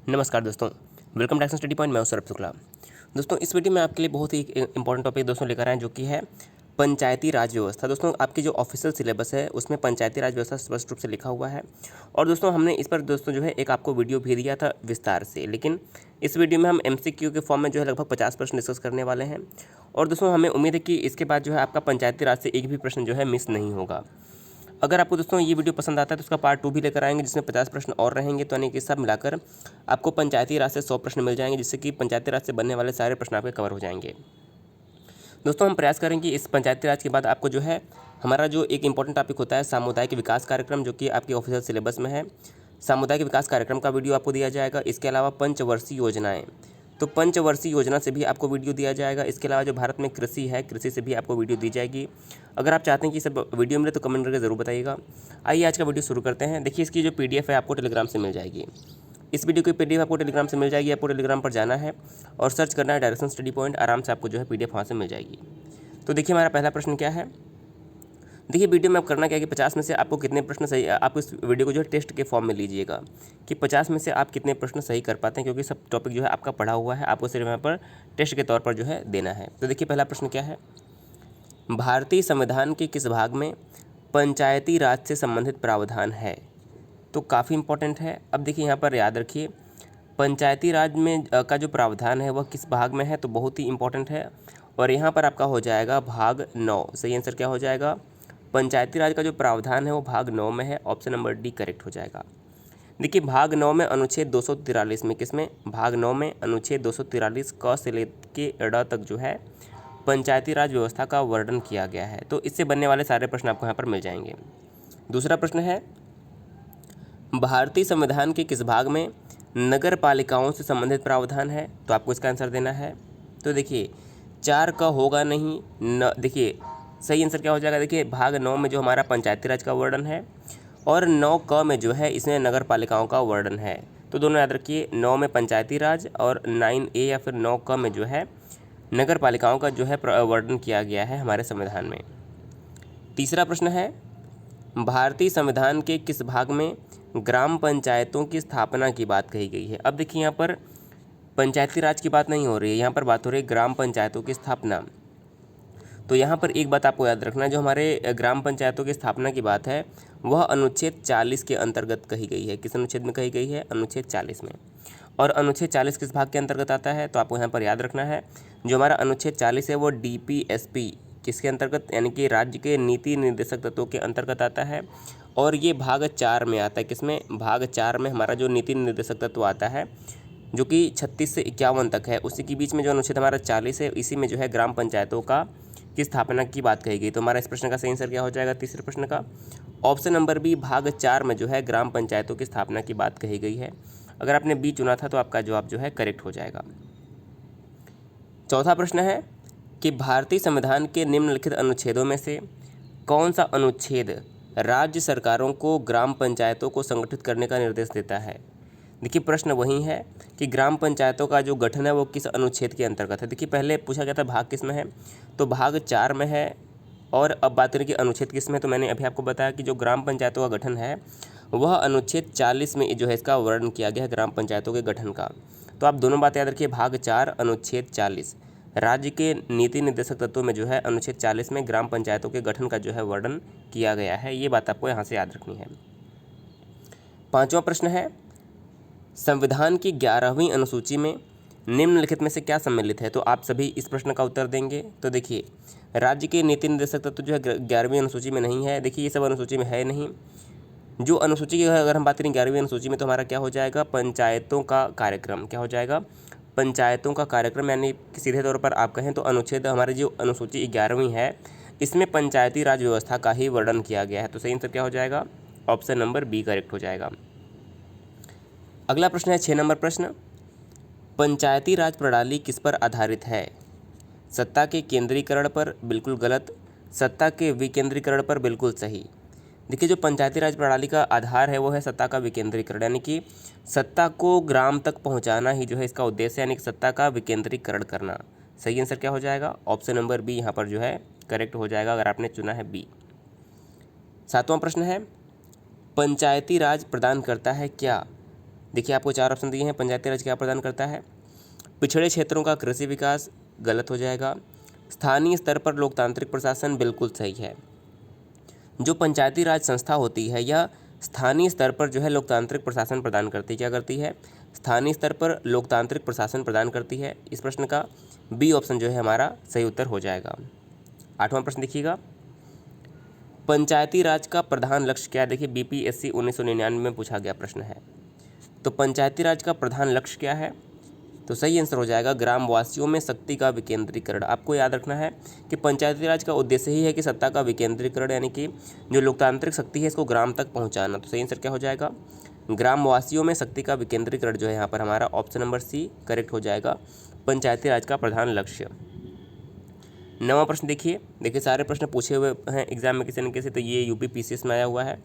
नमस्कार दोस्तों, welcome to action study point. मैं हूं सौरभ शुक्ला। दोस्तों, इस वीडियो में आपके लिए बहुत ही इंपॉर्टेंट टॉपिक दोस्तों लेकर आए हैं, जो कि है पंचायती राज व्यवस्था। दोस्तों, आपकी जो ऑफिशियल सिलेबस है उसमें पंचायती राज व्यवस्था स्पष्ट रूप से लिखा हुआ है। और दोस्तों, हमने इस पर दोस्तों जो है एक आपको वीडियो भी दिया था विस्तार से, लेकिन इस वीडियो में हम MCQ के फॉर्म में जो है लगभग 50 प्रश्न डिस्कस करने वाले हैं। और दोस्तों, हमें उम्मीद है कि इसके बाद जो है आपका पंचायती राज से एक भी प्रश्न जो है मिस नहीं होगा। अगर आपको दोस्तों ये वीडियो पसंद आता है तो उसका पार्ट 2 भी लेकर आएंगे, जिसमें 50 प्रश्न और रहेंगे। तो यानी कि सब मिलाकर आपको पंचायती राज से 100 प्रश्न मिल जाएंगे, जिससे कि पंचायती राज से बनने वाले सारे प्रश्न आपके कवर हो जाएंगे। दोस्तों, हम प्रयास करेंगे इस पंचायती राज के बाद आपको जो है हमारा जो एक इंपॉर्टेंट टॉपिक होता है सामुदायिक विकास कार्यक्रम, जो कि आपकी ऑफिशियल सिलेबस में है। सामुदायिक विकास कार्यक्रम का वीडियो आपको दिया जाएगा। इसके अलावा पंचवर्षीय योजनाएं, तो पंचवर्षीय योजना से भी आपको वीडियो दिया जाएगा। इसके अलावा जो भारत में कृषि है, कृषि से भी आपको वीडियो दी जाएगी। अगर आप चाहते हैं कि सब वीडियो मिले तो कमेंट करके ज़रूर बताइएगा। आइए आज का वीडियो शुरू करते हैं। देखिए, इसकी जो PDF है आपको टेलीग्राम से मिल जाएगी। इस वीडियो की PDF आपको टेलीग्राम से मिल जाएगी। आपको टेलीग्राम पर जाना है और सर्च करना है डायरेक्शन स्टडी पॉइंट। आराम से आपको जो है PDF वहाँ से मिल जाएगी। तो देखिए, हमारा पहला प्रश्न क्या है। देखिए, वीडियो में आप करना क्या है कि 50 में से आपको कितने प्रश्न सही, आप इस वीडियो को जो है टेस्ट के फॉर्म में लीजिएगा कि 50 में से आप कितने प्रश्न सही कर पाते हैं, क्योंकि सब टॉपिक जो है आपका पढ़ा हुआ है, आपको सिर्फ यहाँ पर टेस्ट के तौर पर जो है देना है। तो देखिए, पहला प्रश्न क्या है। भारतीय संविधान के किस भाग में पंचायती राज से संबंधित प्रावधान है। तो काफ़ी इंपॉर्टेंट है। अब देखिए, यहाँ पर याद रखिए पंचायती राज में का जो प्रावधान है वह किस भाग में है, तो बहुत ही इंपॉर्टेंट है। और यहाँ पर आपका हो जाएगा भाग 9। सही आंसर क्या हो जाएगा। पंचायती राज का जो प्रावधान है वो भाग 9 में है। ऑप्शन नंबर डी करेक्ट हो जाएगा। देखिए, भाग 9 में अनुच्छेद 243 में, किसमें, भाग 9 में अनुच्छेद 243 क से लेकर ड़ तक जो है पंचायती राज व्यवस्था का वर्णन किया गया है। तो इससे बनने वाले सारे प्रश्न आपको यहाँ पर मिल जाएंगे। दूसरा प्रश्न है, भारतीय संविधान के किस भाग में नगर पालिकाओं से संबंधित प्रावधान है। तो आपको इसका आंसर देना है। तो देखिए, 4 का होगा नहीं न, देखिए सही आंसर क्या हो जाएगा। देखिए, भाग 9 में जो हमारा पंचायती राज का वर्णन है और 9 क में जो है इसमें नगर पालिकाओं का वर्णन है। तो दोनों याद रखिए, 9 में पंचायती राज और 9A या फिर 9 क में जो है नगर पालिकाओं का जो है वर्णन किया गया है हमारे संविधान में। तीसरा प्रश्न है, भारतीय संविधान के किस भाग में ग्राम पंचायतों की स्थापना की बात कही गई है। अब देखिए, यहाँ पर पंचायती राज की बात नहीं हो रही है, यहाँ पर बात हो रही है ग्राम पंचायतों की स्थापना। तो यहाँ पर एक बात आपको याद रखना, जो हमारे ग्राम पंचायतों की स्थापना की बात है वह अनुच्छेद 40 के अंतर्गत कही गई है। किस अनुच्छेद में कही गई है, अनुच्छेद 40 में। और अनुच्छेद 40 किस भाग के अंतर्गत आता है, तो आपको यहाँ पर याद रखना है जो हमारा अनुच्छेद 40 है वो DPSP किसके अंतर्गत, यानी कि राज्य के नीति निर्देशक तत्वों के अंतर्गत आता है। और ये भाग 4 में आता है। किसमें, भाग 4 में हमारा जो नीति निर्देशक तत्व आता है जो कि 36 से 51 तक है, उसी के बीच में जो अनुच्छेद हमारा 40 है, इसी में जो है ग्राम पंचायतों की स्थापना की बात कही गई। तो हमारा इस प्रश्न का सही आंसर क्या हो जाएगा, तीसरे प्रश्न का ऑप्शन नंबर बी, भाग 4 में जो है ग्राम पंचायतों की स्थापना की बात कही गई है। अगर आपने बी चुना था तो आपका जवाब जो है करेक्ट हो जाएगा। चौथा प्रश्न है कि भारतीय संविधान के निम्नलिखित अनुच्छेदों में से कौन सा अनुच्छेद राज्य सरकारों को ग्राम पंचायतों को संगठित करने का निर्देश देता है। देखिए, प्रश्न वही है कि ग्राम पंचायतों का जो गठन है वो किस अनुच्छेद के अंतर्गत है। देखिए, पहले पूछा गया था भाग किस में है, तो भाग 4 में है। और अब बात करें कि अनुच्छेद किस में, तो मैंने अभी आपको बताया कि जो ग्राम पंचायतों का गठन है वह अनुच्छेद 40 में जो है इसका वर्णन किया गया है ग्राम पंचायतों के गठन का। तो आप दोनों बात याद रखिए, भाग 4 अनुच्छेद 40, राज्य के नीति निर्देशक तत्वों में जो है अनुच्छेद 40 में ग्राम पंचायतों के गठन का जो है वर्णन किया गया है। ये बात आपको यहाँ से याद रखनी है। पांचवा प्रश्न है, संविधान की 11वीं अनुसूची में निम्नलिखित में से क्या सम्मिलित है। तो आप सभी इस प्रश्न का उत्तर देंगे। तो देखिए, राज्य के नीति निर्देशक तत्व जो है 11वीं अनुसूची में नहीं है। देखिए, ये सब अनुसूची में है नहीं। जो अनुसूची की अगर हम बात करें 11वीं अनुसूची में, तो हमारा क्या हो जाएगा, पंचायतों का कार्यक्रम। क्या हो जाएगा, पंचायतों का कार्यक्रम। यानी कि सीधे तौर पर आप कहें तो अनुच्छेद, हमारी जो अनुसूची 11वीं है इसमें पंचायती राज व्यवस्था का ही वर्णन किया गया है। तो सही आंसर क्या हो जाएगा, ऑप्शन नंबर बी करेक्ट हो जाएगा। अगला प्रश्न है 6 नंबर प्रश्न, पंचायती राज प्रणाली किस पर आधारित है। सत्ता के केंद्रीकरण पर, बिल्कुल गलत। सत्ता के विकेंद्रीकरण पर, बिल्कुल सही। देखिए, जो पंचायती राज प्रणाली का आधार है वो है सत्ता का विकेंद्रीकरण, यानी कि सत्ता को ग्राम तक पहुंचाना ही जो है इसका उद्देश्य है, यानी कि सत्ता का विकेंद्रीकरण करना। सही आंसर क्या हो जाएगा, ऑप्शन नंबर बी यहाँ पर जो है करेक्ट हो जाएगा अगर आपने चुना है बी। 7वां प्रश्न है, पंचायती राज प्रदान करता है क्या, देखिए आपको 4 ऑप्शन दिए हैं, पंचायती राज क्या प्रदान करता है। पिछड़े क्षेत्रों का कृषि विकास गलत हो जाएगा। स्थानीय स्तर पर लोकतांत्रिक प्रशासन बिल्कुल सही है। जो पंचायती राज संस्था होती है यह स्थानीय स्तर पर जो है लोकतांत्रिक प्रशासन प्रदान करती है। क्या करती है? स्थानीय स्तर पर लोकतांत्रिक प्रशासन प्रदान करती है। इस प्रश्न का बी ऑप्शन जो है हमारा सही उत्तर हो जाएगा। 8वां प्रश्न देखिएगा, पंचायती राज का प्रधान लक्ष्य क्या है। देखिए बीपीएससी 1999 में पूछा गया प्रश्न है। तो पंचायती राज का प्रधान लक्ष्य क्या है? तो सही आंसर हो जाएगा ग्रामवासियों में शक्ति का विकेंद्रीकरण। आपको याद रखना है कि पंचायती राज का उद्देश्य ही है कि सत्ता का विकेंद्रीकरण, यानी कि जो लोकतांत्रिक शक्ति है इसको ग्राम तक पहुंचाना। तो सही आंसर क्या हो जाएगा? ग्रामवासियों में शक्ति का विकेंद्रीकरण जो है यहाँ पर हमारा ऑप्शन नंबर सी करेक्ट हो जाएगा, पंचायती राज का प्रधान लक्ष्य। 9वां प्रश्न देखिए सारे प्रश्न पूछे हुए हैं एग्जाम में किसी न किसी, तो ये यूपी पीसीएस में आया हुआ है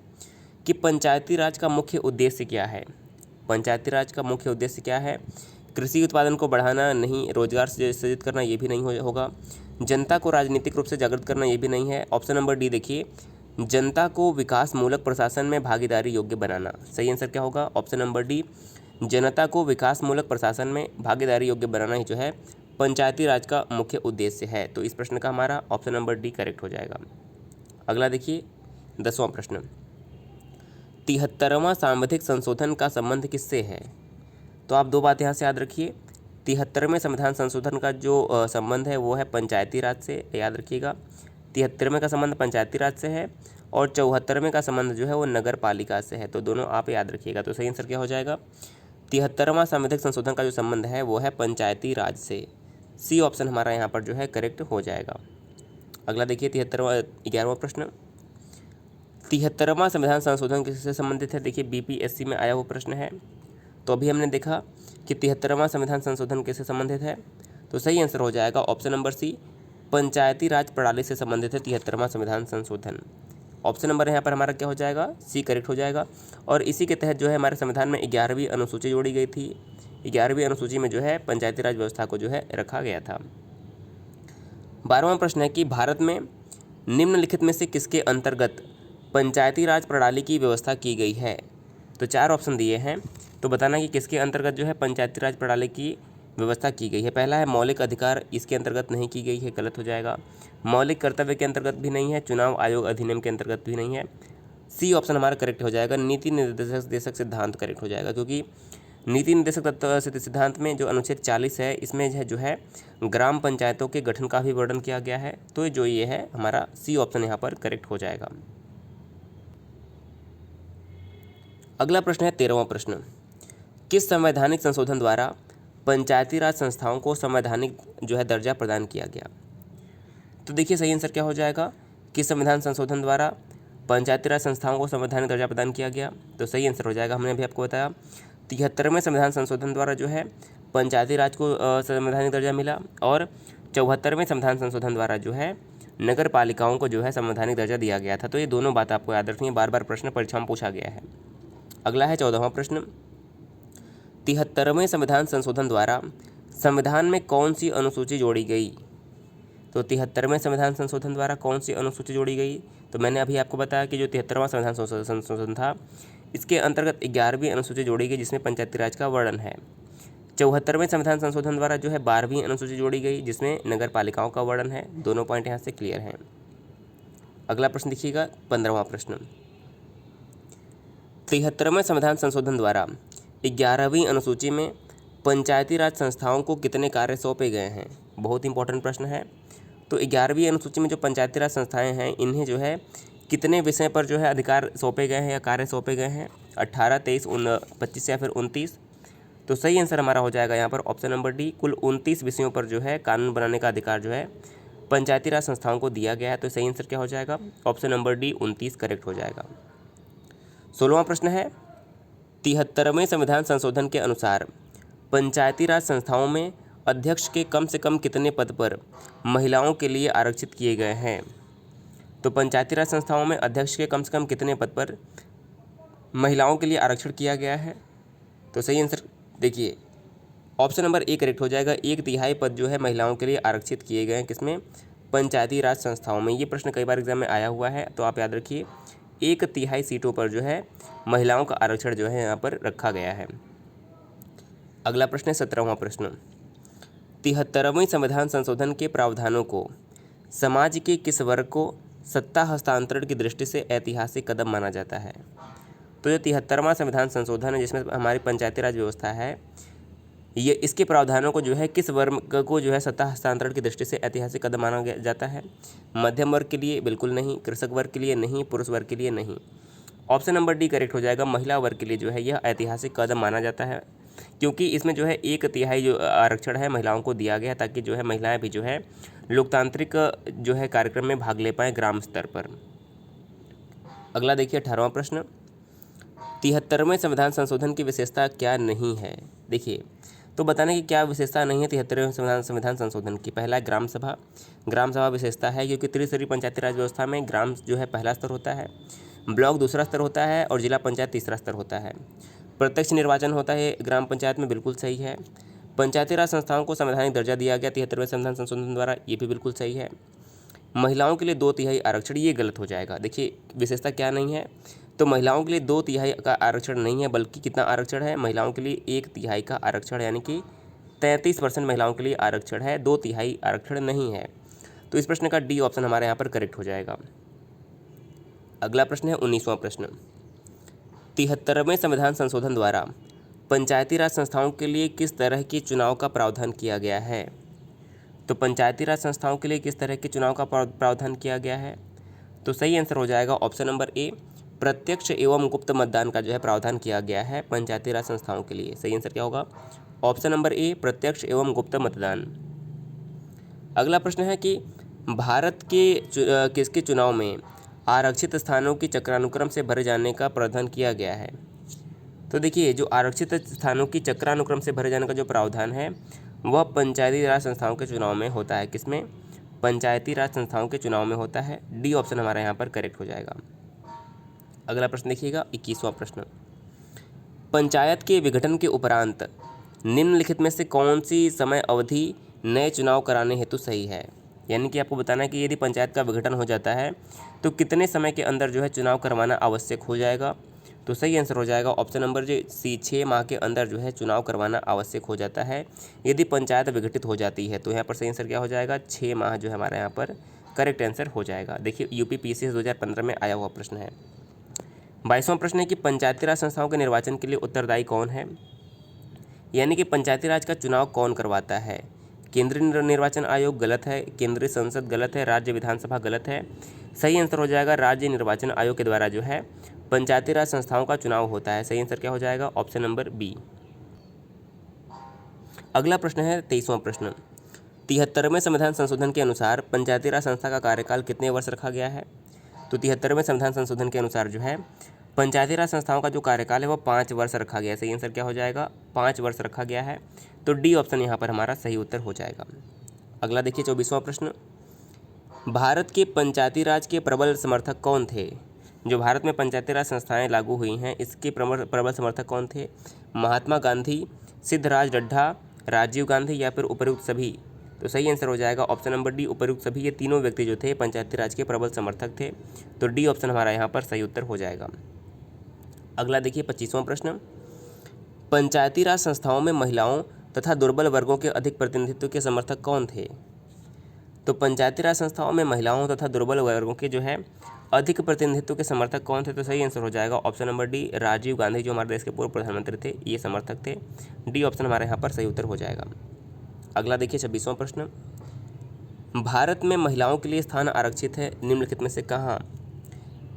कि पंचायती राज का मुख्य उद्देश्य क्या है। पंचायती राज का मुख्य उद्देश्य क्या है? कृषि उत्पादन को बढ़ाना नहीं, रोजगार सृजित करना ये भी नहीं होगा, जनता को राजनीतिक रूप से जागृत करना ये भी नहीं है। ऑप्शन नंबर डी देखिए, जनता को विकास मूलक प्रशासन में भागीदारी योग्य बनाना। सही आंसर क्या होगा? ऑप्शन नंबर डी, जनता को विकास मूलक प्रशासन में भागीदारी योग्य बनाना ही जो है पंचायती राज का मुख्य उद्देश्य है। तो इस प्रश्न का हमारा ऑप्शन नंबर डी करेक्ट हो जाएगा। अगला देखिए 10वां प्रश्न, 73वां सांविधिक संशोधन का संबंध किससे है। तो आप दो बात यहाँ से याद रखिए, 73वें संविधान संशोधन का जो संबंध है वो है पंचायती राज से, याद रखिएगा। 73वें का संबंध पंचायती राज से है और 74वें का संबंध जो है वो नगर पालिका से है। तो दोनों आप याद रखिएगा। तो सही आंसर क्या हो जाएगा? 73वां सांविधिक संशोधन का जो संबंध है वो है पंचायती राज से। सी ऑप्शन हमारा यहाँ पर जो है करेक्ट हो जाएगा। अगला देखिए 11वां प्रश्न, 73वां संविधान संशोधन किससे संबंधित है। देखिए बीपीएससी में आया हुआ प्रश्न है। तो अभी हमने देखा कि 73वां संविधान संशोधन किससे संबंधित है। तो सही आंसर हो जाएगा ऑप्शन नंबर सी, पंचायती राज प्रणाली से संबंधित है 73वां संविधान संशोधन। ऑप्शन नंबर यहाँ पर हमारा क्या हो जाएगा? सी करेक्ट हो जाएगा। और इसी के तहत जो है हमारे संविधान में 11वीं अनुसूची जोड़ी गई थी। 11वीं अनुसूची में जो है पंचायती राज व्यवस्था को जो है रखा गया था। 12वां प्रश्न है कि भारत में निम्नलिखित में से किसके अंतर्गत पंचायती राज प्रणाली की व्यवस्था की गई है। तो 4 ऑप्शन दिए हैं, तो बताना कि किसके अंतर्गत जो है पंचायती राज प्रणाली की व्यवस्था की गई है। पहला है मौलिक अधिकार, इसके अंतर्गत नहीं की गई है, गलत हो जाएगा। मौलिक कर्तव्य के अंतर्गत भी नहीं है, चुनाव आयोग अधिनियम के अंतर्गत भी नहीं है। सी ऑप्शन हमारा करेक्ट हो जाएगा, नीति निर्देशक सिद्धांत करेक्ट हो जाएगा, क्योंकि नीति निर्देशक तत्व सिद्धांत में जो अनुच्छेद 40 है इसमें जो है ग्राम पंचायतों के गठन का भी वर्णन किया गया है। तो जो ये है हमारा सी ऑप्शन यहाँ पर करेक्ट हो जाएगा। अगला प्रश्न है 13वां प्रश्न, किस संवैधानिक संशोधन द्वारा पंचायती राज संस्थाओं को संवैधानिक जो है दर्जा प्रदान किया गया। तो देखिए सही आंसर क्या हो जाएगा, किस संविधान संशोधन द्वारा पंचायती राज संस्थाओं को संवैधानिक दर्जा प्रदान किया गया। तो सही आंसर हो जाएगा, हमने अभी आपको बताया 73वें संविधान संशोधन द्वारा जो है पंचायती राज को संवैधानिक दर्जा मिला और 74वें संविधान संशोधन द्वारा जो है नगर पालिकाओं को जो है संवैधानिक दर्जा दिया गया था। तो ये दोनों बात आपको याद रखनी है, बार बार प्रश्न परीक्षा में पूछा गया है। अगला है 14वां प्रश्न, 73वें संविधान संशोधन द्वारा संविधान में कौन सी अनुसूची जोड़ी गई। तो 73वें संविधान संशोधन द्वारा कौन सी अनुसूची जोड़ी गई। तो मैंने अभी आपको बताया कि जो 73वां संविधान संशोधन था इसके अंतर्गत 11वीं अनुसूची जोड़ी गई जिसमें पंचायती राज का वर्णन है। 74वें संविधान संशोधन द्वारा जो है 12वीं अनुसूची जोड़ी गई जिसमें नगर पालिकाओं का वर्णन है। दोनों पॉइंट यहाँ से क्लियर हैं। अगला प्रश्न देखिएगा 15वां प्रश्न, 73वें संविधान संशोधन द्वारा 11वीं अनुसूची में पंचायती राज संस्थाओं को कितने कार्य सौंपे गए हैं। बहुत इंपॉर्टेंट प्रश्न है। तो 11वीं अनुसूची में जो पंचायती राज संस्थाएं हैं इन्हें जो है कितने विषय पर जो है अधिकार सौंपे गए हैं या कार्य सौंपे गए हैं, 18, 23, 25 या फिर 29। तो सही आंसर हमारा हो जाएगा यहाँ पर ऑप्शन नंबर डी, कुल 29 विषयों पर जो है कानून बनाने का अधिकार जो है पंचायती राज संस्थाओं को दिया गया है। तो सही आंसर क्या हो जाएगा, ऑप्शन नंबर डी 29 करेक्ट हो जाएगा। 16वां प्रश्न है, 73वें संविधान संशोधन के अनुसार पंचायती राज संस्थाओं में अध्यक्ष के कम से कम कितने पद पर महिलाओं के लिए आरक्षित किए गए हैं। तो पंचायती राज संस्थाओं में अध्यक्ष के कम से कम कितने पद पर महिलाओं के लिए आरक्षण किया गया है। तो सही आंसर देखिए ऑप्शन नंबर ए करेक्ट हो जाएगा, 1/3 पद जो है महिलाओं के लिए आरक्षित किए गए हैं किसमें, पंचायती राज संस्थाओं में। ये प्रश्न कई बार एग्जाम में आया हुआ है, तो आप याद रखिए 1/3 सीटों पर जो है महिलाओं का आरक्षण जो है यहाँ पर रखा गया है। अगला प्रश्न है 17वां प्रश्न, 73वें संविधान संशोधन के प्रावधानों को समाज के किस वर्ग को सत्ता हस्तांतरण की दृष्टि से ऐतिहासिक कदम माना जाता है? तो जो 73वां संविधान संशोधन है जिसमें हमारी पंचायती राज व्यवस्था है, ये इसके प्रावधानों को जो है किस वर्ग को जो है सत्ता हस्तांतरण की दृष्टि से ऐतिहासिक कदम माना जाता है? मध्यम वर्ग के लिए बिल्कुल नहीं, कृषक वर्ग के लिए नहीं, पुरुष वर्ग के लिए नहीं। ऑप्शन नंबर डी करेक्ट हो जाएगा। महिला वर्ग के लिए जो है यह ऐतिहासिक कदम माना जाता है, क्योंकि इसमें जो है 1/3 जो आरक्षण है महिलाओं को दिया गया है, ताकि जो है महिलाएं भी जो है लोकतांत्रिक जो है कार्यक्रम में भाग ले पाएँ ग्राम स्तर पर। अगला देखिए 18वां प्रश्न, 73वें संविधान संशोधन की विशेषता क्या नहीं है? देखिए, तो बताने की क्या विशेषता नहीं है 73वें संविधान संशोधन की। पहला है ग्राम सभा। ग्राम सभा विशेषता है क्योंकि त्रिस्तरीय पंचायती राज व्यवस्था में ग्राम जो है पहला स्तर होता है, ब्लॉक दूसरा स्तर होता है और जिला पंचायत तीसरा स्तर होता है। प्रत्यक्ष निर्वाचन होता है ग्राम पंचायत में, बिल्कुल सही है। पंचायती राज संस्थाओं को संवैधानिक दर्जा दिया गया 73वें संविधान संशोधन द्वारा, ये भी बिल्कुल सही है। महिलाओं के लिए 2/3 आरक्षण, ये गलत हो जाएगा। देखिए विशेषता क्या नहीं है, तो महिलाओं के लिए 2/3 का आरक्षण नहीं है, बल्कि कितना आरक्षण है महिलाओं के लिए 1/3 का आरक्षण, यानी कि 33% महिलाओं के लिए आरक्षण है, 2/3 आरक्षण नहीं है। तो इस प्रश्न का डी ऑप्शन हमारे यहाँ पर करेक्ट हो जाएगा। अगला प्रश्न है 19वां प्रश्न, 73वें संविधान संशोधन द्वारा पंचायती राज संस्थाओं के लिए किस तरह के चुनाव का प्रावधान किया गया है? तो पंचायती राज संस्थाओं के लिए किस तरह के चुनाव का प्रावधान किया गया है? तो सही आंसर हो जाएगा ऑप्शन नंबर ए, प्रत्यक्ष एवं गुप्त मतदान का जो है प्रावधान किया गया है पंचायती राज संस्थाओं के लिए। सही आंसर क्या होगा? ऑप्शन नंबर ए, प्रत्यक्ष एवं गुप्त मतदान। अगला प्रश्न है कि भारत के किसके चुनाव में आरक्षित स्थानों की चक्रानुक्रम से भरे जाने का प्रावधान किया गया है? तो देखिए, जो आरक्षित स्थानों की चक्रानुक्रम से भरे जाने का जो प्रावधान है वह पंचायती राज संस्थाओं के चुनाव में होता है। किसमें? पंचायती राज संस्थाओं के चुनाव में होता है। डी ऑप्शन हमारे यहाँ पर करेक्ट हो जाएगा। अगला प्रश्न देखिएगा 21वां प्रश्न, पंचायत के विघटन के उपरांत निम्नलिखित में से कौन सी समय अवधि नए चुनाव कराने हेतु सही है? यानी कि आपको बताना है कि यदि पंचायत का विघटन हो जाता है तो कितने समय के अंदर जो है चुनाव करवाना आवश्यक हो जाएगा? तो सही आंसर हो जाएगा ऑप्शन नंबर सी, 6 माह के अंदर जो है चुनाव करवाना आवश्यक हो जाता है यदि पंचायत विघटित हो जाती है। तो यहाँ पर सही आंसर क्या हो जाएगा? 6 माह जो है हमारे यहाँ पर करेक्ट आंसर हो जाएगा। देखिए यूपीपीसीएस 2015 में आया हुआ प्रश्न है। 22वां प्रश्न है कि पंचायती राज संस्थाओं के निर्वाचन के लिए उत्तरदायी कौन है? यानी कि पंचायती राज का चुनाव कौन करवाता है? केंद्रीय निर्वाचन आयोग गलत है, केंद्रीय संसद गलत है, राज्य विधानसभा गलत है। सही आंसर हो जाएगा राज्य निर्वाचन आयोग के द्वारा जो है पंचायती राज संस्थाओं का चुनाव होता है। सही आंसर क्या हो जाएगा? Option number B. अगला प्रश्न है 23वां प्रश्न, 73वें संविधान संशोधन के अनुसार पंचायती राज संस्था का कार्यकाल कितने वर्ष रखा गया है? तो 73वें संविधान संशोधन के अनुसार जो है पंचायती राज संस्थाओं का जो कार्यकाल है वो 5 वर्ष रखा गया है। सही आंसर क्या हो जाएगा? 5 वर्ष रखा गया है। तो डी ऑप्शन यहाँ पर हमारा सही उत्तर हो जाएगा। अगला देखिए 24वां प्रश्न, भारत के पंचायती राज के प्रबल समर्थक कौन थे? जो भारत में पंचायती राज संस्थाएं लागू हुई हैं इसके प्रबल समर्थक कौन थे? महात्मा गांधी, सिद्धराज डड्ढा, राजीव गांधी या फिर उपयुक्त सभी? तो सही आंसर हो जाएगा ऑप्शन नंबर डी, उपयुक्त सभी। ये तीनों व्यक्ति जो थे पंचायती राज के प्रबल समर्थक थे। तो डी ऑप्शन हमारा यहाँ पर सही उत्तर हो जाएगा। अगला देखिए 25वां प्रश्न, पंचायती राज संस्थाओं में महिलाओं तथा दुर्बल वर्गों के अधिक प्रतिनिधित्व के समर्थक कौन थे? तो पंचायती राज संस्थाओं में महिलाओं तथा दुर्बल वर्गों के जो है अधिक प्रतिनिधित्व के समर्थक कौन थे? तो सही आंसर हो जाएगा option number D, Rajiv Gandhi जो हमारे देश के पूर्व प्रधानमंत्री थे ये समर्थक थे। डी ऑप्शन हमारे यहाँ पर सही उत्तर हो जाएगा। अगला देखिए 26वां प्रश्न, भारत में महिलाओं के लिए स्थान आरक्षित है निम्नलिखित में से कहाँ?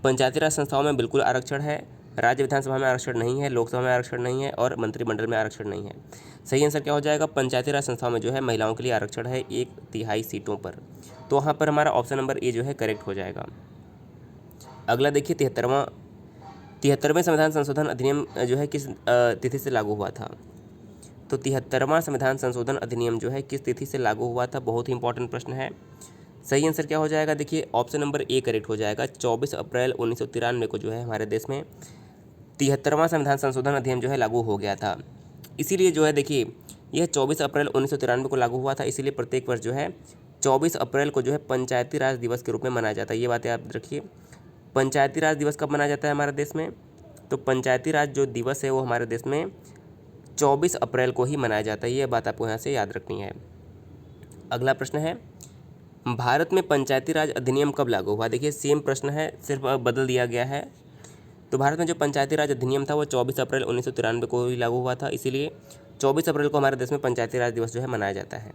पंचायती राज संस्थाओं में बिल्कुल आरक्षण है, राज्य विधानसभा में आरक्षण नहीं है, लोकसभा में आरक्षण नहीं है और मंत्रिमंडल में आरक्षण नहीं है। सही आंसर क्या हो जाएगा? पंचायती राज संस्थाओं में जो है महिलाओं के लिए आरक्षण है 1/3 सीटों पर। तो वहाँ पर हमारा ऑप्शन नंबर ए जो है करेक्ट हो जाएगा। अगला देखिए 73वें संविधान संशोधन अधिनियम जो है किस तिथि से लागू हुआ था? तो 73वां संविधान संशोधन अधिनियम जो है किस तिथि से लागू हुआ था? बहुत ही इंपॉर्टेंट प्रश्न है। सही आंसर क्या हो जाएगा? देखिए ऑप्शन नंबर ए करेक्ट हो जाएगा। 24 अप्रैल 1993 को जो है हमारे देश में 73वां संविधान संशोधन अधिनियम जो है लागू हो गया था। इसीलिए जो है देखिए यह 24 अप्रैल 1993 को लागू हुआ था, इसीलिए प्रत्येक वर्ष जो है 24 अप्रैल को जो है पंचायती राज दिवस के रूप में मनाया जाता है। ये बातें आप रखिए। पंचायती राज दिवस कब मनाया जाता है हमारे देश में? तो पंचायती राज जो दिवस है वो हमारे देश में 24 अप्रैल को ही मनाया जाता है। ये बात आपको यहाँ से याद रखनी है। अगला प्रश्न है, भारत में पंचायती राज अधिनियम कब लागू हुआ? देखिए सेम प्रश्न है, सिर्फ बदल दिया गया है। तो भारत में जो पंचायती राज अधिनियम था वो 24 अप्रैल 1993 को ही लागू हुआ था, इसीलिए 24 अप्रैल को हमारे देश में पंचायती राज दिवस जो है मनाया जाता है।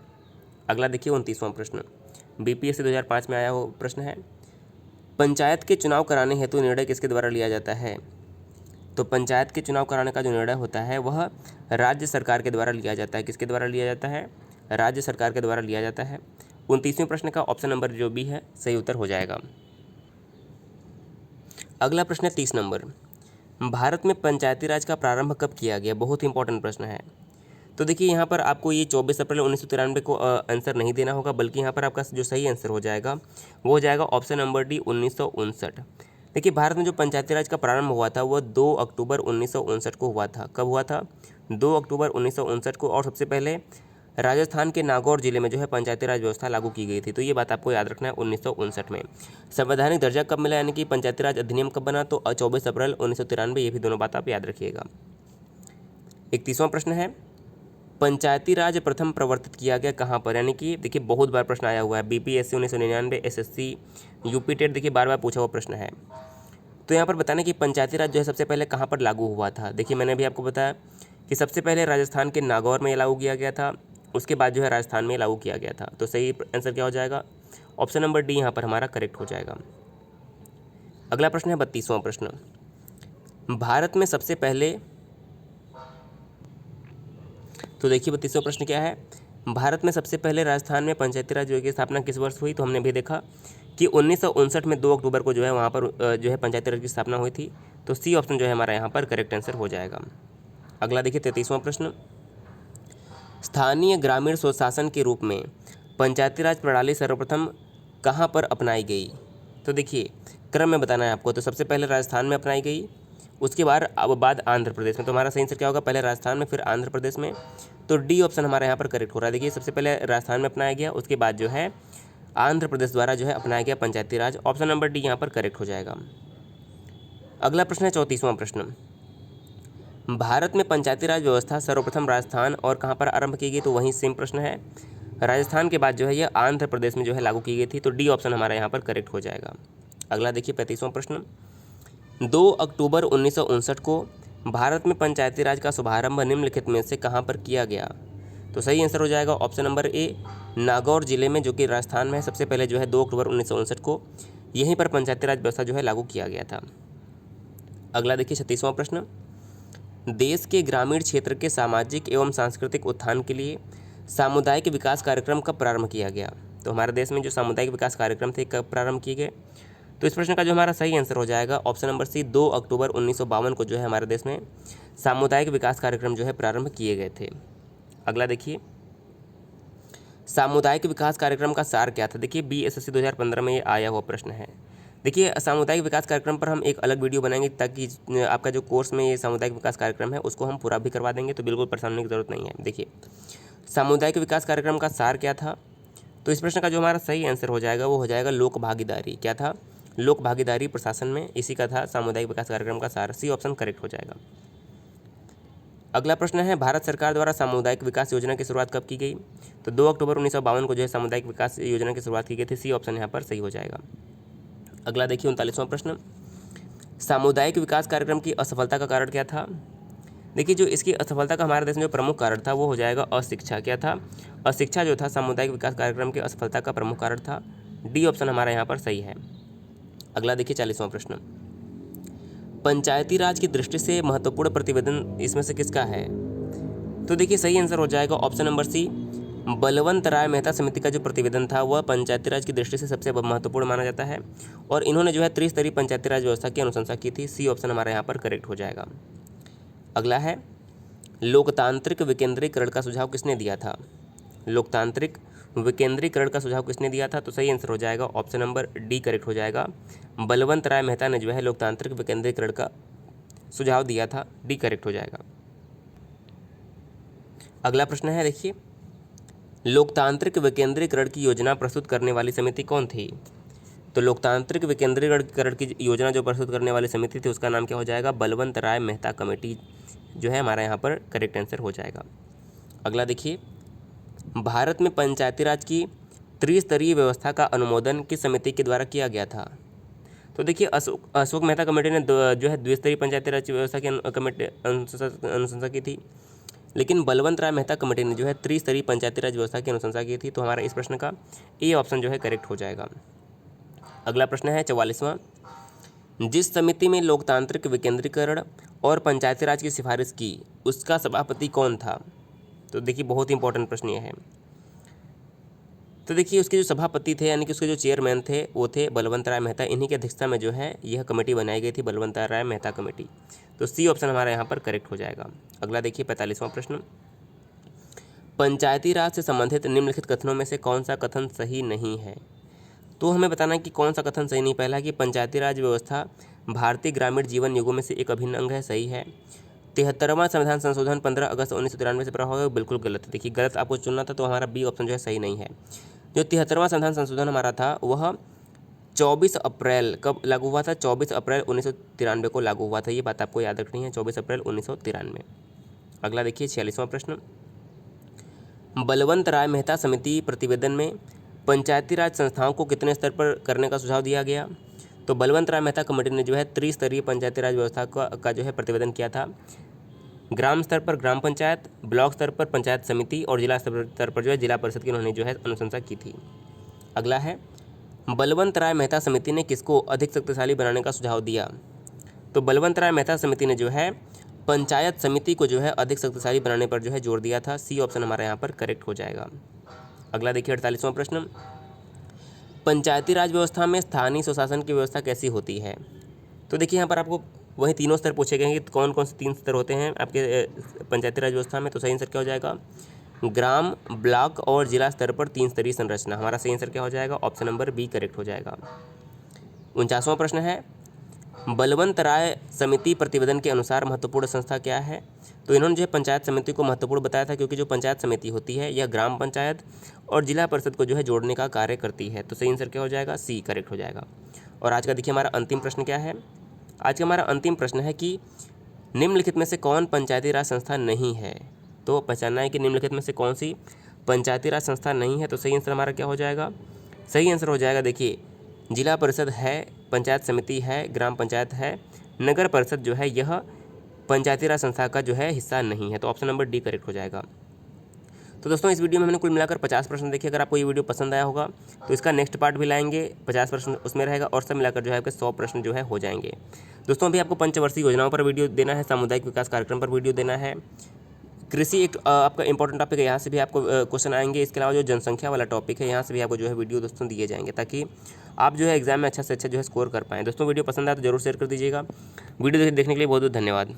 अगला देखिए 29वां प्रश्न, बीपीएससी 2005 में आया हुआ प्रश्न है, पंचायत के चुनाव कराने हेतु निर्णय किसके द्वारा लिया जाता है? तो पंचायत के चुनाव कराने का जो निर्णय होता है वह राज्य सरकार के द्वारा लिया जाता है। किसके द्वारा लिया जाता है? राज्य सरकार के द्वारा लिया जाता है। 29वें प्रश्न का ऑप्शन नंबर जो बी है सही उत्तर हो जाएगा। अगला प्रश्न है 30 नंबर, भारत में पंचायती राज का प्रारंभ कब किया गया? बहुत इंपॉर्टेंट प्रश्न है। तो देखिए यहाँ पर आपको ये 24 अप्रैल 1993 को आंसर नहीं देना होगा, बल्कि यहाँ पर आपका जो सही आंसर हो जाएगा वो हो जाएगा ऑप्शन नंबर डी 1959। देखिए भारत में जो पंचायती राज का प्रारंभ हुआ था वह 2 अक्टूबर 1959 को हुआ था। कब हुआ था? 2 अक्टूबर 1959 को। और सबसे पहले राजस्थान के नागौर जिले में जो है पंचायती राज व्यवस्था लागू की गई थी। तो ये बात आपको याद रखना है 1959 में। संवैधानिक दर्जा कब मिला, यानी कि पंचायती राज अधिनियम कब बना? तो 24 अप्रैल 1993। ये भी दोनों बात आप याद रखिएगा। 31वां प्रश्न है, पंचायती राज प्रथम प्रवर्तित किया गया कहाँ पर? यानी कि देखिए बहुत बार प्रश्न आया हुआ है, बीपीएससी 1999, एसएससी, यूपी टेट, देखिए बार बार पूछा हुआ प्रश्न है। तो यहाँ पर बताना कि पंचायती राज जो है सबसे पहले कहाँ पर लागू हुआ था। देखिए मैंने भी आपको बताया कि सबसे पहले राजस्थान के नागौर में लागू किया गया था, उसके बाद जो है राजस्थान में लागू किया गया था। तो सही आंसर क्या हो जाएगा? ऑप्शन नंबर डी यहाँ पर हमारा करेक्ट हो जाएगा। अगला प्रश्न है 32वां प्रश्न, भारत में सबसे पहले, तो देखिए 32वां प्रश्न क्या है, भारत में सबसे पहले राजस्थान में पंचायती राज की स्थापना किस वर्ष हुई? तो हमने भी देखा कि 1959 में 2 अक्टूबर को जो है वहाँ पर जो है पंचायती राज की स्थापना हुई थी। तो सी ऑप्शन जो है हमारा यहाँ पर करेक्ट आंसर हो जाएगा। अगला देखिए 33वां प्रश्न, स्थानीय ग्रामीण स्वशासन के रूप में पंचायती राज प्रणाली सर्वप्रथम कहाँ पर अपनाई गई? तो देखिए क्रम में बताना है आपको। तो सबसे पहले राजस्थान में अपनाई गई, उसके बाद आंध्र प्रदेश में। तो हमारा सही आंसर क्या होगा? पहले राजस्थान में फिर आंध्र प्रदेश में। तो डी ऑप्शन हमारा यहाँ पर करेक्ट हो रहा है। देखिए सबसे पहले राजस्थान में अपनाया गया, उसके बाद जो है आंध्र प्रदेश द्वारा जो है अपनाया गया पंचायती राज। ऑप्शन नंबर डी यहाँ पर करेक्ट हो जाएगा। अगला प्रश्न है 34वां प्रश्न, भारत में पंचायती राज व्यवस्था सर्वप्रथम राजस्थान और कहाँ पर आरंभ की गई? तो वहीं सेम प्रश्न है, राजस्थान के बाद जो है यह आंध्र प्रदेश में जो है लागू की गई थी। तो डी ऑप्शन हमारा यहाँ पर करेक्ट हो जाएगा। अगला देखिए 35वां प्रश्न, 2 अक्टूबर 1959 को भारत में पंचायती राज का शुभारंभ निम्नलिखित में से कहाँ पर किया गया? तो सही आंसर हो जाएगा ऑप्शन नंबर ए, नागौर जिले में, जो कि राजस्थान में है। सबसे पहले जो है 2 अक्टूबर 1959 को यहीं पर पंचायती राज व्यवस्था जो है लागू किया गया था। अगला देखिए 36वां प्रश्न, देश के ग्रामीण क्षेत्र के सामाजिक एवं सांस्कृतिक उत्थान के लिए सामुदायिक विकास कार्यक्रम कब प्रारंभ किया गया? तो हमारे देश में जो सामुदायिक विकास कार्यक्रम थे कब प्रारंभ किए गए? तो इस प्रश्न का जो हमारा सही आंसर हो जाएगा ऑप्शन नंबर सी, 2 अक्टूबर 1952 को जो है हमारे देश में सामुदायिक विकास कार्यक्रम जो है प्रारंभ किए गए थे। अगला देखिए, सामुदायिक विकास कार्यक्रम का सार क्या था? देखिए बीएसएससी 2015 में ये आया हुआ प्रश्न है। देखिए सामुदायिक विकास कार्यक्रम पर हम एक अलग वीडियो बनाएंगे, ताकि आपका जो कोर्स में ये सामुदायिक विकास कार्यक्रम है उसको हम पूरा भी करवा देंगे, तो बिल्कुल परेशान होने की जरूरत नहीं है। देखिए सामुदायिक विकास कार्यक्रम का सार क्या था? तो इस प्रश्न का जो हमारा सही आंसर हो जाएगा वो हो जाएगा लोक भागीदारी। क्या था? लोक भागीदारी प्रशासन में, इसी का था सामुदायिक विकास कार्यक्रम का सार। सी ऑप्शन करेक्ट हो जाएगा। अगला प्रश्न है, भारत सरकार द्वारा सामुदायिक विकास योजना की शुरुआत कब की गई? तो 2 अक्टूबर 1952 को जो है सामुदायिक विकास योजना की शुरुआत की गई थी। सी ऑप्शन यहाँ पर सही हो जाएगा। अगला देखिए 39वां प्रश्न, सामुदायिक विकास कार्यक्रम की असफलता का कारण क्या था? देखिए जो इसकी असफलता का हमारे देश में जो प्रमुख कारण था वो हो जाएगा अशिक्षा। क्या था? अशिक्षा जो था सामुदायिक विकास कार्यक्रम की असफलता का प्रमुख कारण था। डी ऑप्शन हमारा यहाँ पर सही है। अगला देखिए 40वां प्रश्न, पंचायती राज की दृष्टि से महत्वपूर्ण प्रतिवेदन इसमें से किसका है? तो देखिए सही आंसर हो जाएगा ऑप्शन नंबर सी, बलवंत राय मेहता समिति का जो प्रतिवेदन था वह पंचायती राज की दृष्टि से सबसे महत्वपूर्ण माना जाता है, और इन्होंने जो है त्रिस्तरीय पंचायती राज व्यवस्था की अनुशंसा की थी। सी ऑप्शन हमारे यहाँ पर करेक्ट हो जाएगा। अगला है, लोकतांत्रिक विकेंद्रीकरण का सुझाव किसने दिया था? लोकतांत्रिक विकेंद्रीकरण का सुझाव किसने दिया था? तो सही आंसर हो जाएगा ऑप्शन नंबर डी करेक्ट हो जाएगा। बलवंत राय मेहता ने जो है लोकतांत्रिक विकेंद्रीकरण का सुझाव दिया था। डी करेक्ट हो जाएगा। अगला प्रश्न है, देखिए लोकतांत्रिक विकेंद्रीकरण की योजना प्रस्तुत करने वाली समिति कौन थी? तो लोकतांत्रिक विकेंद्रीकरण की योजना जो प्रस्तुत करने वाली समिति थी उसका नाम क्या हो जाएगा? बलवंत राय मेहता कमेटी जो है हमारा यहाँ पर करेक्ट आंसर हो जाएगा। अगला देखिए, भारत में पंचायती राज की त्रिस्तरीय व्यवस्था का अनुमोदन किस समिति के द्वारा किया गया था? तो देखिए अशोक मेहता कमेटी ने जो है द्विस्तरीय पंचायती राज व्यवस्था की कमेटी अनुशंसा की थी, लेकिन बलवंत राय मेहता कमेटी ने जो है त्रिस्तरीय पंचायती राज व्यवस्था की अनुशंसा की थी। तो हमारा इस प्रश्न का ए ऑप्शन जो है करेक्ट हो जाएगा। अगला प्रश्न है 44वां, जिस समिति में लोकतांत्रिक विकेंद्रीकरण और पंचायती राज की सिफारिश की उसका सभापति कौन था? तो देखिए बहुत इंपॉर्टेंट प्रश्न ये है। तो देखिए उसके जो सभापति थे यानी कि उसके जो चेयरमैन थे वो थे बलवंत राय मेहता। इन्हीं की अध्यक्षता में जो है यह कमेटी बनाई गई थी, बलवंत राय मेहता कमेटी। तो सी ऑप्शन हमारा यहाँ पर करेक्ट हो जाएगा। अगला देखिए 45वां प्रश्न, पंचायती राज से संबंधित निम्नलिखित कथनों में से कौन सा कथन सही नहीं है? तो हमें बताना है कि कौन सा कथन सही नहीं। पहला कि पंचायती राज व्यवस्था भारतीय ग्रामीण जीवन युगों में से एक अभिन्न अंग है, सही है। 73वां संविधान संशोधन 15 अगस्त 1993 से प्रभावी है, बिल्कुल गलत है। देखिए गलत आपको चुनना था, तो हमारा बी ऑप्शन जो है सही नहीं है। जो 73वां संविधान संशोधन हमारा था वह 24 अप्रैल कब लागू हुआ था? 24 अप्रैल 1993 को लागू हुआ था। ये बात आपको याद रखनी है, 24 अप्रैल 1993। अगला देखिए 46वां प्रश्न, बलवंत राय मेहता समिति प्रतिवेदन में पंचायती राज संस्थाओं को कितने स्तर पर करने का सुझाव दिया गया? तो बलवंत राय मेहता कमेटी ने जो है त्रिस्तरीय पंचायती राज व्यवस्था का जो है प्रतिवेदन किया था। ग्राम स्तर पर ग्राम पंचायत, ब्लॉक स्तर पर पंचायत समिति और जिला स्तर पर जो है जिला परिषद की उन्होंने जो है अनुशंसा की थी। अगला है, बलवंत राय मेहता समिति ने किसको अधिक शक्तिशाली बनाने का सुझाव दिया? तो बलवंत राय मेहता समिति ने जो है पंचायत समिति को जो है अधिक शक्तिशाली बनाने पर जो है जोर दिया था। सी ऑप्शन हमारा यहाँ पर करेक्ट हो जाएगा। अगला देखिए 48वां प्रश्न, पंचायती राज व्यवस्था में स्थानीय स्वशासन की व्यवस्था कैसी होती है? तो देखिए यहाँ पर आपको वही तीनों स्तर पूछे गए कि कौन कौन से 3 स्तर होते हैं आपके पंचायती राज व्यवस्था में। तो सही आंसर क्या हो जाएगा? ग्राम, ब्लॉक और जिला स्तर पर 3 स्तरीय संरचना। हमारा सही आंसर क्या हो जाएगा? ऑप्शन नंबर बी करेक्ट हो जाएगा। 49वां प्रश्न है, बलवंत राय समिति प्रतिवेदन के अनुसार महत्वपूर्ण संस्था क्या है? तो इन्होंने जो है पंचायत समिति को महत्वपूर्ण बताया था, क्योंकि जो पंचायत समिति होती है यह ग्राम पंचायत और जिला परिषद को जो है जोड़ने का कार्य करती है। तो सही आंसर क्या हो जाएगा? सी करेक्ट हो जाएगा। और आज का देखिए हमारा अंतिम प्रश्न क्या है? आज का हमारा अंतिम प्रश्न है कि निम्नलिखित में से कौन पंचायती राज संस्था नहीं है? तो पहचानना है कि निम्नलिखित में से कौन सी पंचायती राज संस्था नहीं है। तो सही आंसर हमारा क्या हो जाएगा? सही आंसर हो जाएगा देखिए जिला परिषद है, पंचायत समिति है, ग्राम पंचायत है, नगर परिषद जो है यह पंचायती राज संस्था का जो है हिस्सा नहीं है। तो ऑप्शन नंबर डी करेक्ट हो जाएगा। तो दोस्तों इस वीडियो में हमने कुल मिलाकर 50 प्रश्न देखे। अगर आपको ये वीडियो पसंद आया होगा तो इसका नेक्स्ट पार्ट भी लाएंगे, 50 प्रश्न उसमें रहेगा और सब मिलाकर जो है आपके 100 प्रश्न जो है हो जाएंगे। दोस्तों अभी आपको पंचवर्षीय योजनाओं पर वीडियो देना है, सामुदायिक विकास कार्यक्रम पर वीडियो देना है, कृषि एक आपका इंपॉर्टेंट टॉपिक है, यहाँ से भी आपको क्वेश्चन आएंगे। इसके अलावा जो जनसंख्या वाला टॉपिक है यहाँ से भी आपको जो है वीडियो दोस्तों दिए जाएंगे, ताकि आप जो है एग्जाम में अच्छा से अच्छा जो है स्कोर कर पाएँ। दोस्तों वीडियो पसंद आए तो जरूर शेयर कर दीजिएगा। वीडियो देखने के लिए बहुत बहुत धन्यवाद।